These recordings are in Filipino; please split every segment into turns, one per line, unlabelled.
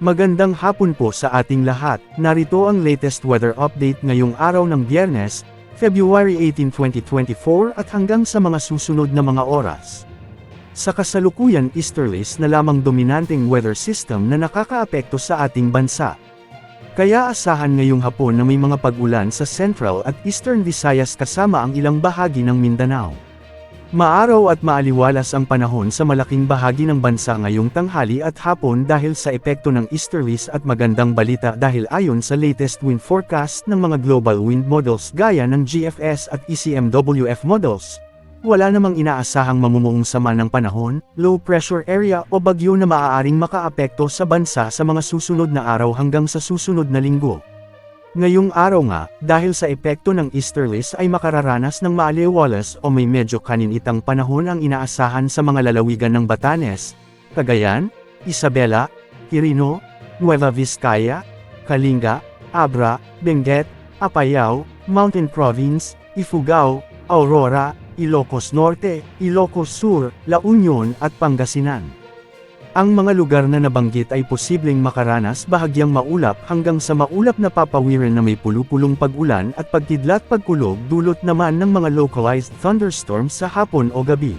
Magandang hapon po sa ating lahat. Narito ang latest weather update ngayong araw ng Biyernes, February 18, 2024 at hanggang sa mga susunod na mga oras. Sa kasalukuyan easterlies na lamang dominanteng weather system na nakakaapekto sa ating bansa. Kaya asahan ngayong hapon na may mga pag-ulan sa Central at Eastern Visayas kasama ang ilang bahagi ng Mindanao. Maaraw at maaliwalas ang panahon sa malaking bahagi ng bansa ngayong tanghali at hapon dahil sa epekto ng easterlies at magandang balita dahil ayon sa latest wind forecast ng mga global wind models gaya ng GFS at ECMWF models. Wala namang inaasahang mamumuong sama ng panahon, low pressure area o bagyo na maaaring makaapekto sa bansa sa mga susunod na araw hanggang sa susunod na linggo. Ngayong araw nga, dahil sa epekto ng easterlies ay makararanas ng maaliwalas o may medyo kaninitang panahon ang inaasahan sa mga lalawigan ng Batanes, Cagayan, Isabela, Quirino, Nueva Vizcaya, Kalinga, Abra, Benguet, Apayao, Mountain Province, Ifugao, Aurora, Ilocos Norte, Ilocos Sur, La Union at Pangasinan. Ang mga lugar na nabanggit ay posibleng makaranas bahagyang maulap hanggang sa maulap na papawiran na may pulupulong pag-ulan at pagkidlat-pagkulog dulot naman ng mga localized thunderstorms sa hapon o gabi.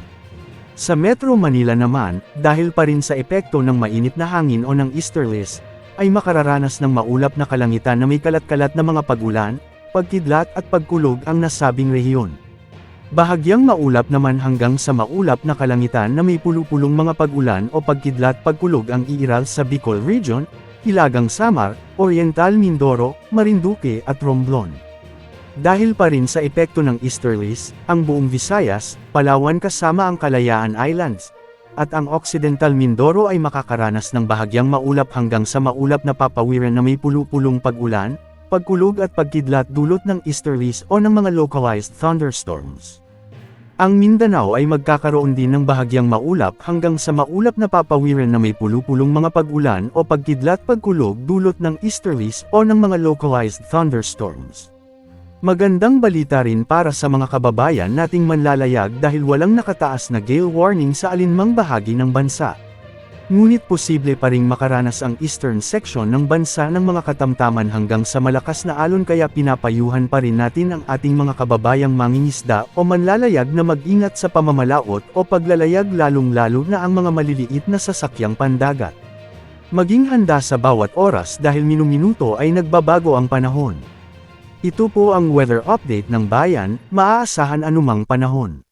Sa Metro Manila naman, dahil pa rin sa epekto ng mainit na hangin o ng easterlies, ay makararanas ng maulap na kalangitan na may kalat-kalat na mga pag-ulan, pagkidlat at pagkulog ang nasabing rehiyon. Bahagyang maulap naman hanggang sa maulap na kalangitan na may pulupulong mga pag-ulan o pagkidlat-pagkulog ang iiral sa Bicol Region, Hilagang Samar, Oriental Mindoro, Marinduque at Romblon. Dahil pa rin sa epekto ng easterlies, ang buong Visayas, Palawan kasama ang Kalayaan Islands, at ang Occidental Mindoro ay makakaranas ng bahagyang maulap hanggang sa maulap na papawiran na may pulupulong pag-ulan, pagkulog at pagkidlat dulot ng easterlies o ng mga localized thunderstorms. Ang Mindanao ay magkakaroon din ng bahagyang maulap hanggang sa maulap na papawiran na may pulupulong mga pag-ulan o pagkidlat-pagkulog dulot ng easterlies o ng mga localized thunderstorms. Magandang balita rin para sa mga kababayan nating manlalayag dahil walang nakataas na gale warning sa alinmang bahagi ng bansa. Ngunit posible pa ring makaranas ang eastern section ng bansa ng mga katamtaman hanggang sa malakas na alon kaya pinapayuhan pa rin natin ang ating mga kababayang mangingisda o manlalayag na mag-ingat sa pamamalaot o paglalayag lalong-lalo na ang mga maliliit na sasakyang pandagat. Maging handa sa bawat oras dahil minuminuto ay nagbabago ang panahon. Ito po ang weather update ng bayan, maaasahan anumang panahon.